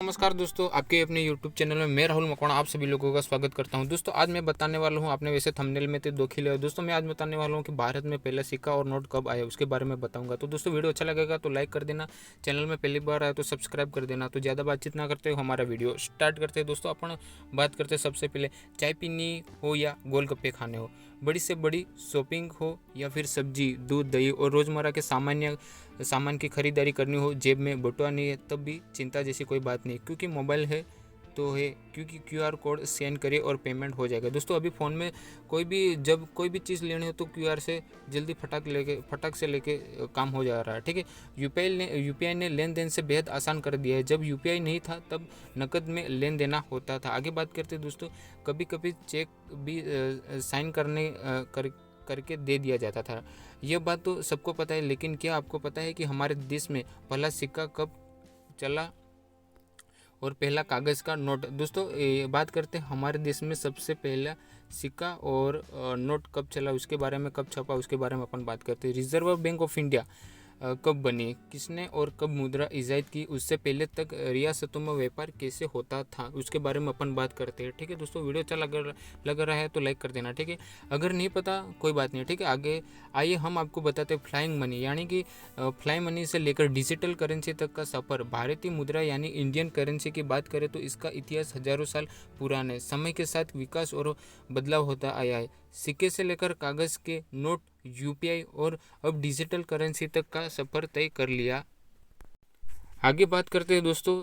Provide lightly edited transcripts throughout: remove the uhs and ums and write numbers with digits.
नमस्कार दोस्तों, आपके अपने YouTube चैनल में मैं राहुल मकवाना आप सभी लोगों का स्वागत करता हूं। दोस्तों आज मैं बताने वाला हूं, आपने वैसे थंबनेल में तो दो खिले। दोस्तों मैं आज बताने वाला हूं कि भारत में पहला सिक्का और नोट कब आया, उसके बारे में बताऊंगा। तो दोस्तों वीडियो अच्छा लगेगा तो लाइक कर देना, चैनल में पहली बार आया तो सब्सक्राइब कर देना। तो ज़्यादा बातचीत ना करते हो, हमारा वीडियो स्टार्ट करते हैं। दोस्तों अपन बात करते हैं सबसे पहले, चाय पीनी हो या गोलगप्पे खाने हो, बड़ी से बड़ी शॉपिंग हो या फिर सब्जी, दूध, दही और रोज़मर्रा के सामान की खरीदारी करनी हो, जेब में बटुआ नहीं है तब भी चिंता जैसी कोई बात नहीं, क्योंकि मोबाइल है तो है, क्योंकि QR कोड स्कैन करिए और पेमेंट हो जाएगा। दोस्तों अभी फ़ोन में जब कोई भी चीज़ लेनी हो तो QR से जल्दी फटाक से लेके काम हो जा रहा है। ठीक है, यूपीआई ने लेन देन से बेहद आसान कर दिया है। जब यूपीआई नहीं था तब नकद में लेन देना होता था। आगे बात करते हैं दोस्तों, कभी कभी चेक भी साइन करके दे दिया जाता था। यह बात तो सबको पता है, लेकिन क्या आपको पता है कि हमारे देश में पहला सिक्का कब चला और पहला कागज़ का नोट? दोस्तों बात करते हैं हमारे देश में सबसे पहला सिक्का और नोट कब चला, उसके बारे में, कब छपा उसके बारे में अपन बात करते हैं। रिजर्व बैंक ऑफ इंडिया कब बनी, किसने और कब मुद्रा ईजाद की, उससे पहले तक रियासतों में व्यापार कैसे होता था, उसके बारे में अपन बात करते हैं। ठीक है दोस्तों, वीडियो अच्छा लग रहा है तो लाइक कर देना। ठीक है, अगर नहीं पता कोई बात नहीं। ठीक है, आगे आइए हम आपको बताते हैं फ्लाइंग मनी, यानी कि फ्लाइंग मनी से लेकर डिजिटल करेंसी तक का सफ़र। भारतीय मुद्रा यानी इंडियन करेंसी की बात करें तो इसका इतिहास हजारों साल पुराना है। समय के साथ विकास और बदलाव होता आया है। सिक्के से लेकर कागज़ के नोट, यूपीआई और अब डिजिटल करेंसी तक का सफ़र तय कर लिया। आगे बात करते हैं दोस्तों,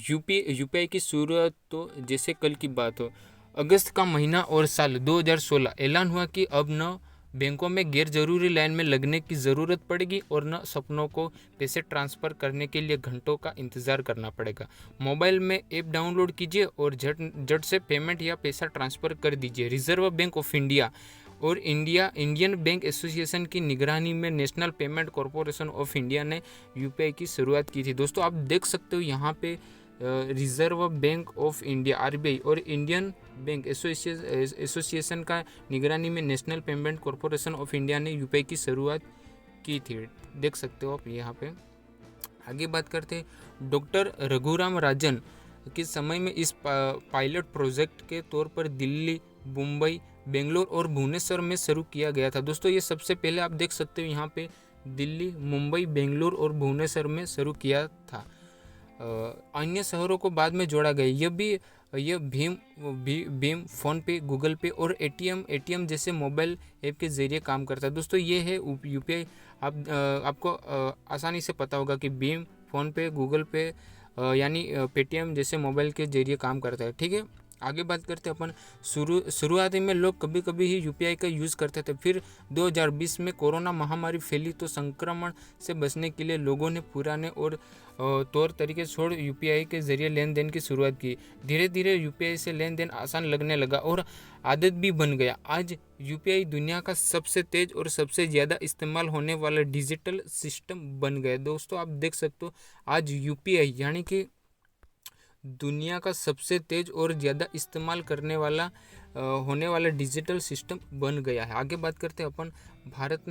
यूपीआई की शुरुआत तो जैसे कल की बात हो। अगस्त का महीना और साल 2016 ऐलान हुआ कि अब न बैंकों में गैर जरूरी लाइन में लगने की ज़रूरत पड़ेगी और न सपनों को पैसे ट्रांसफ़र करने के लिए घंटों का इंतज़ार करना पड़ेगा। मोबाइल में ऐप डाउनलोड कीजिए और झट से पेमेंट या पैसा ट्रांसफ़र कर दीजिए। रिजर्व बैंक ऑफ इंडिया और इंडियन बैंक एसोसिएशन की निगरानी में national payment corporation of India ने यूपीआई की शुरुआत की थी। दोस्तों आप देख सकते हो यहाँ पे reserve bank of India RBI और इंडियन बैंक एसोसिएशन का निगरानी में national payment corporation of India ने यूपीआई की शुरुआत की थी। देख सकते हो आप यहाँ पे। आगे बात करते हैं, डॉक्टर रघुराम राजन के समय में इस पायलट प्रोजेक्ट के तौर पर दिल्ली, मुंबई, बेंगलोर और भुवनेश्वर में शुरू किया गया था। दोस्तों ये सबसे पहले आप देख सकते हो यहाँ पे दिल्ली, मुंबई, बेंगलोर और भुवनेश्वर में शुरू किया था। अन्य शहरों को बाद में जोड़ा गया। यह भीम, फ़ोन पे, गूगल पे और एटीएम जैसे मोबाइल ऐप के ज़रिए काम करता है। दोस्तों ये है यूपीआई। आपको आसानी से पता होगा कि भीम, फ़ोन पे, गूगल पे यानी पेटीएम जैसे मोबाइल के ज़रिए काम करता है। ठीक है, आगे बात करते हैं अपन। शुरुआती में लोग कभी कभी ही यूपीआई का यूज़ करते थे। फिर 2020 में कोरोना महामारी फैली तो संक्रमण से बचने के लिए लोगों ने पुराने और तौर तरीके छोड़ यूपीआई के ज़रिए लेन देन की शुरुआत की। धीरे धीरे यूपीआई से लेन देन आसान लगने लगा और आदत भी बन गया। आज यूपीआई दुनिया का सबसे तेज़ और सबसे ज़्यादा इस्तेमाल होने वाला डिजिटल सिस्टम बन गया। दोस्तों आप देख सकते हो, आज यूपीआई यानी कि दुनिया का सबसे तेज़ और ज़्यादा इस्तेमाल होने वाला डिजिटल सिस्टम बन गया है। आगे बात करते हैं अपन भारत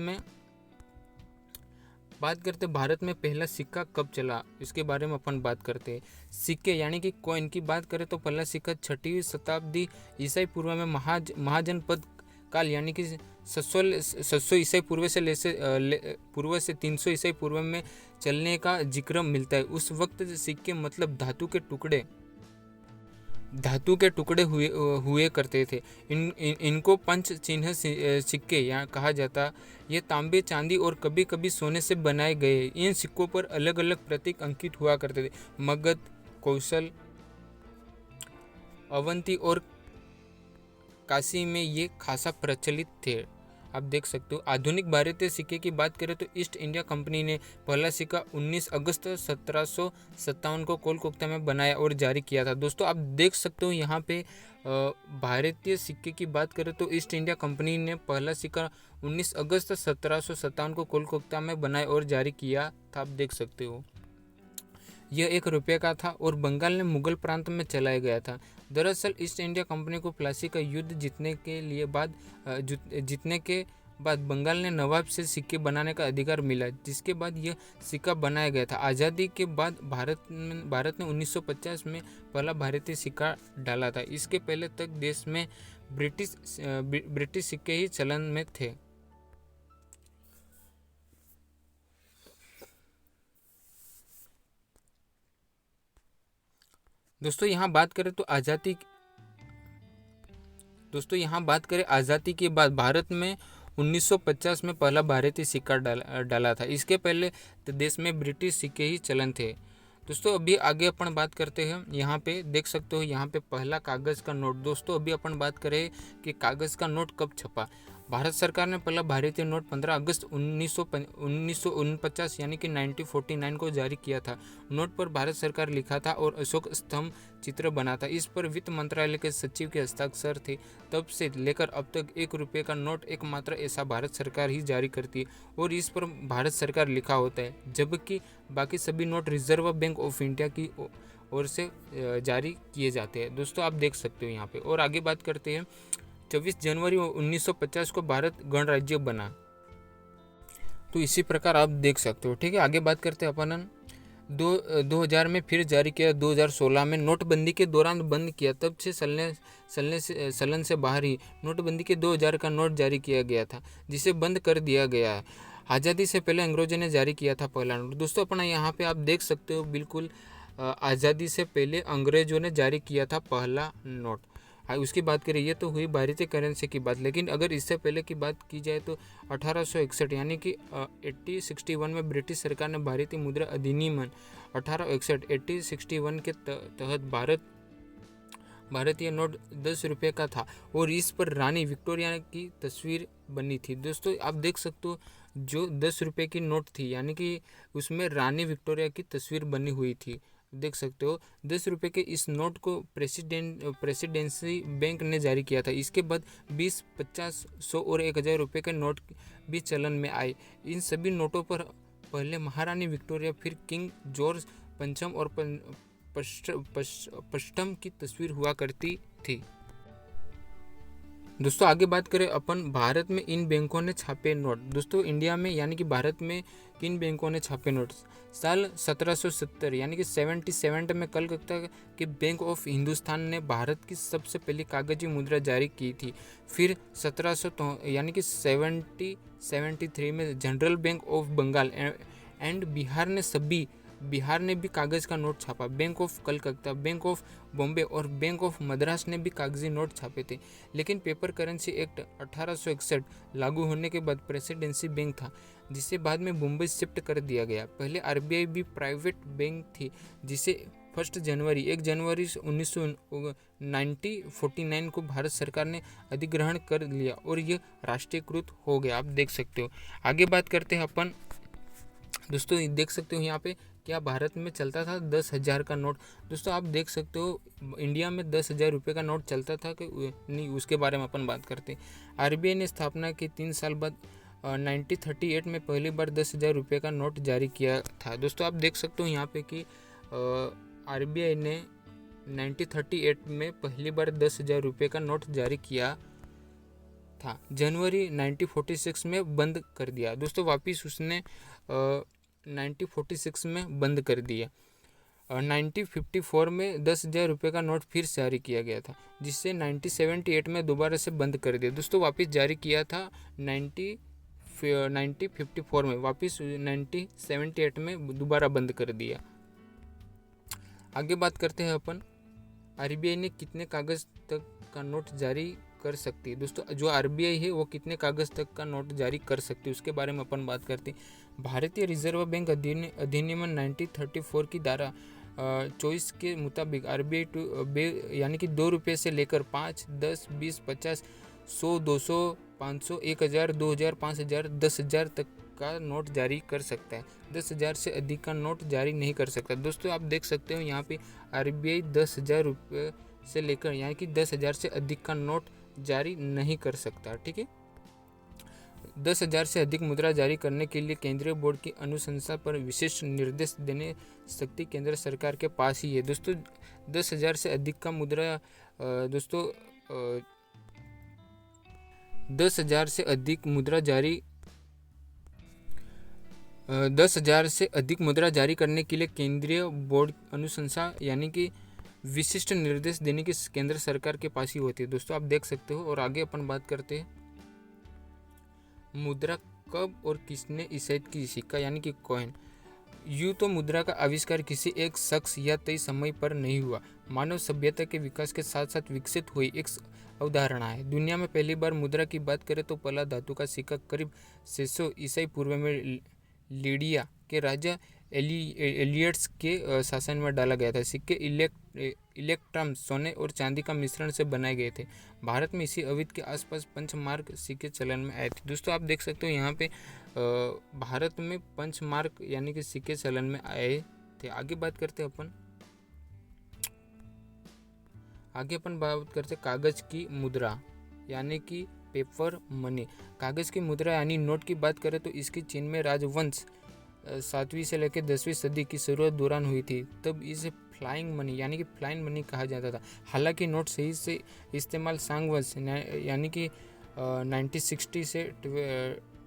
में पहला सिक्का कब चला, इसके बारे में अपन बात करते हैं। सिक्के यानी कि कॉइन की बात करें तो पहला सिक्का 6वीं शताब्दी ईसाई पूर्व में महाजनपद काल यानी कि 700 ईसाई पूर्व से 300 ईसाई पूर्व में चलने का जिक्र मिलता है। उस वक्त सिक्के मतलब धातु के टुकड़े हुए करते थे। इनको पंच चिन्ह सिक्के यहाँ कहा जाता। ये तांबे, चांदी और कभी कभी सोने से बनाए गए। इन सिक्कों पर अलग अलग प्रतीक अंकित हुआ करते थे। मगध, कौशल, अवंती और काशी में ये खासा प्रचलित थे। आप देख सकते हो। आधुनिक भारतीय सिक्के की बात करें तो ईस्ट इंडिया कंपनी ने पहला सिक्का 19 अगस्त 1757 को कोलकाता में बनाया और जारी किया था। दोस्तों आप देख सकते हो यहाँ पे भारतीय सिक्के की बात करें तो ईस्ट इंडिया कंपनी ने पहला सिक्का 19 अगस्त 1757 को कोलकाता में बनाया और जारी किया था। आप देख सकते हो, यह 1 रुपये का था और बंगाल ने मुगल प्रांत में चलाया गया था। दरअसल ईस्ट इंडिया कंपनी को प्लासी का युद्ध जीतने के बाद बंगाल ने नवाब से सिक्के बनाने का अधिकार मिला, जिसके बाद यह सिक्का बनाया गया था। आज़ादी के बाद भारत ने 1950 में पहला भारतीय सिक्का डाला था। इसके पहले तक देश में ब्रिटिश सिक्के ही चलन में थे। दोस्तों यहाँ बात करें आज़ादी के बाद भारत में 1950 में पहला भारतीय सिक्का डाला था। इसके पहले तो देश में ब्रिटिश सिक्के ही चलन थे। दोस्तों अभी आगे अपन बात करते हैं। यहाँ पे देख सकते हो, यहाँ पे पहला कागज़ का नोट। दोस्तों अभी अपन बात करें कि कागज़ का नोट कब छपा। भारत सरकार ने पहला भारतीय नोट 15 अगस्त 1949 यानी कि 1949 को जारी किया था। नोट पर भारत सरकार लिखा था और अशोक स्तंभ चित्र बना था। इस पर वित्त मंत्रालय के सचिव के हस्ताक्षर थे। तब से लेकर अब तक 1 रुपये का नोट एकमात्र ऐसा भारत सरकार ही जारी करती है और इस पर भारत सरकार लिखा होता है, जबकि बाकी सभी note reserve bank of India की ओर से जारी किए जाते हैं। दोस्तों आप देख सकते हो यहाँ पे। और आगे बात करते हैं। 24 जनवरी 1950 को भारत गणराज्य बना। तो इसी प्रकार आप देख सकते हो। ठीक है, आगे बात करते हैं अपन। 2000 में फिर जारी किया। 2016 में नोटबंदी के दौरान बंद किया। तब से चलन से बाहर ही नोटबंदी के 2000 का नोट जारी किया गया था, जिसे बंद कर दिया गया है। आज़ादी से पहले अंग्रेजों ने जारी किया था पहला नोट। दोस्तों अपना यहाँ पे आप देख सकते हो, बिल्कुल आज़ादी से पहले अंग्रेजों ने जारी किया था पहला नोट। उसकी बात करें, ये तो हुई भारतीय करेंसी की बात, लेकिन अगर इससे पहले की बात की जाए तो 1861 यानी कि 1861 में ब्रिटिश सरकार ने भारतीय मुद्रा अधिनियम 1861 के तहत भारतीय नोट 10 रुपये का था और इस पर रानी विक्टोरिया की तस्वीर बनी थी। दोस्तों आप देख सकते हो, जो 10 रुपये की नोट थी यानी कि उसमें रानी विक्टोरिया की तस्वीर बनी हुई थी। देख सकते हो 10 रुपये के इस नोट को प्रेसिडेंसी बैंक ने जारी किया था। इसके बाद 20, 50, 100 और 1000 रुपये के नोट भी चलन में आए। इन सभी नोटों पर पहले महारानी विक्टोरिया, फिर किंग जॉर्ज पंचम और पश्चिम की तस्वीर हुआ करती थी। दोस्तों आगे बात करें अपन, भारत में इन बैंकों ने छापे नोट। दोस्तों इंडिया में यानी कि भारत में किन बैंकों ने छापे नोट। साल 1770 यानी कि 77 में कलकत्ता के बैंक ऑफ हिंदुस्तान ने भारत की सबसे पहली कागजी मुद्रा जारी की थी। फिर 1700 यानी कि 73 में general bank of Bengal and Bihar ने भी कागज़ का नोट छापा। Bank of Calcutta, bank of Bombay और बैंक ऑफ मद्रास ने भी कागजी नोट छापे थे। लेकिन पेपर करेंसी एक्ट 1861 लागू होने के बाद प्रेसिडेंसी बैंक था, जिसे बाद में मुंबई शिफ्ट कर दिया गया। पहले आरबीआई भी प्राइवेट बैंक थी, जिसे 1 जनवरी 1949 को भारत सरकार ने अधिग्रहण कर लिया और यह राष्ट्रीयकृत हो गया। आप देख सकते हो। आगे बात करते हैं अपन। दोस्तों देख सकते हो यहाँ पे क्या भारत में चलता था 10,000 का नोट। दोस्तों आप देख सकते हो इंडिया में 10,000 रुपये का नोट चलता था कि नहीं, उसके बारे में अपन बात करते हैं। आरबीआई ने स्थापना के 3 साल बाद 1938 में पहली बार 10,000 रुपये का नोट जारी किया था। दोस्तों आप देख सकते हो यहाँ पे कि आरबीआई ने 1938 में पहली बार 10,000 रुपये का नोट जारी किया था। जनवरी 1946 में बंद कर दिया। दोस्तों वापिस उसने 1946 में बंद कर दिया। 1954 में 10,000 रुपये का नोट फिर जारी किया गया था, जिससे 1978 में दोबारा से बंद कर दिया। दोस्तों वापस जारी किया था 1954 में, वापस 1978 में दोबारा बंद कर दिया। आगे बात करते हैं अपन, आरबीआई ने कितने कागज़ तक का नोट जारी कर सकती है। दोस्तों जो आरबीआई है वो कितने कागज़ तक का नोट जारी कर सकती है, उसके बारे में अपन बात करते हैं। भारतीय रिजर्व बैंक अधिनियम 1934 की धारा 24 के मुताबिक आरबीआई यानी कि 2 रुपये से लेकर 5, 10, 20, 50, 100, 200, 500, 1000, 2000, 5000, 10,000 तक का नोट जारी कर सकता है। 10,000 से अधिक का नोट जारी नहीं कर सकता। दोस्तों आप देख सकते हो यहाँ पे आरबीआई 10,000 रुपये से लेकर यानी कि 10,000 से अधिक का नोट जारी नहीं कर सकता। ठीक है, 10,000 से अधिक मुद्रा जारी करने के लिए केंद्रीय बोर्ड की अनुशंसा पर विशेष निर्देश देने शक्ति केंद्र सरकार के पास ही है। दोस्तों 10,000 से अधिक का मुद्रा दोस्तों 10,000 से अधिक मुद्रा जारी 10,000 से अधिक मुद्रा जारी करने के लिए केंद्रीय बोर्ड अनुशंसा यानी कि विशिष्ट निर्देश देने की केंद्र सरकार के पास ही होती है। दोस्तों आप देख सकते हो। और आगे अपन बात करते हैं मुद्रा कब और किसने ईसाइत की सिक्का यानी कि कॉइन। यूँ तो मुद्रा का आविष्कार किसी एक शख्स या तय समय पर नहीं हुआ, मानव सभ्यता के विकास के साथ साथ विकसित हुई एक अवधारणा है। दुनिया में पहली बार मुद्रा की बात करें तो पहला धातु का सिक्का करीब 600 ईसाई पूर्व में लीडिया के राजा एलियट्स के शासन में डाला गया था। सिक्के इलेक्ट्रम सोने और चांदी का मिश्रण से बनाए गए थे। भारत में इसी अवधि के आसपास पंचमार्क सिक्के चलन में आए थे। दोस्तों आप देख सकते हो यहाँ पे भारत में पंचमार्क यानी कि सिक्के चलन में आए थे। आगे बात करते अपन बात करते कागज की मुद्रा यानी कि पेपर मनी। कागज की मुद्रा यानी नोट की बात करें तो इसकी चीन में राजवंश 7वीं से लेकर 10वीं सदी की शुरुआत दौरान हुई थी। तब इसे फ्लाइंग मनी यानी कि फ्लाइंग मनी कहा जाता था। हालांकि नोट सही से इस्तेमाल सांग वंश यानी कि 1960 से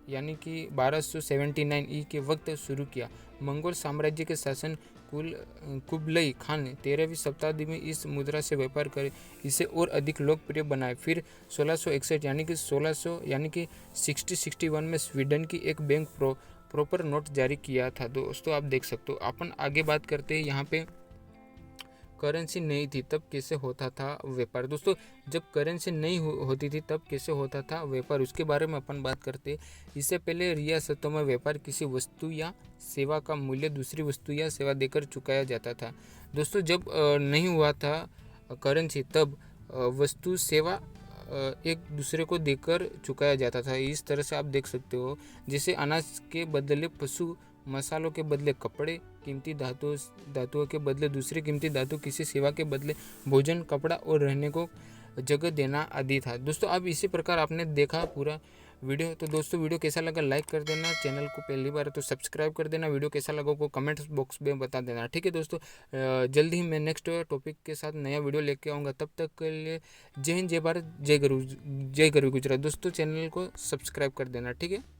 यानी कि 1279 ई के वक्त शुरू किया। मंगोल साम्राज्य के शासन कुबलई खान ने 13वीं शताब्दी में इस मुद्रा से व्यापार कर इसे और अधिक लोकप्रिय बनाए। फिर 1661 यानी कि 1661 में स्वीडन की एक बैंक प्रॉपर नोट जारी किया था। दोस्तों आप देख सकते हो। अपन आगे बात करते हैं यहाँ पे करेंसी नहीं थी तब कैसे होता था व्यापार। दोस्तों जब करेंसी नहीं होती थी तब कैसे होता था व्यापार, उसके बारे में अपन बात करते हैं। इससे पहले रियासतों में व्यापार किसी वस्तु या सेवा का मूल्य दूसरी वस्तु या सेवा देकर चुकाया जाता था। दोस्तों जब नहीं हुआ था करेंसी तब वस्तु सेवा एक दूसरे को देकर चुकाया जाता था। इस तरह से आप देख सकते हो, जैसे अनाज के बदले पशु, मसालों के बदले कपड़े, कीमती धातुओं के बदले दूसरी कीमती धातु, किसी सेवा के बदले भोजन, कपड़ा और रहने को जगह देना आदि था। दोस्तों अब इसी प्रकार आपने देखा पूरा वीडियो। तो दोस्तों वीडियो कैसा लगा लाइक कर देना, चैनल को पहली बार है तो सब्सक्राइब कर देना, वीडियो कैसा लगा को कमेंट बॉक्स में बता देना। ठीक है दोस्तों, जल्द ही मैं नेक्स्ट टॉपिक के साथ नया वीडियो लेके आऊँगा। तब तक के लिए जय हिंद, जय भारत, जय गुरु गुजरात। दोस्तों चैनल को सब्सक्राइब कर देना। ठीक है।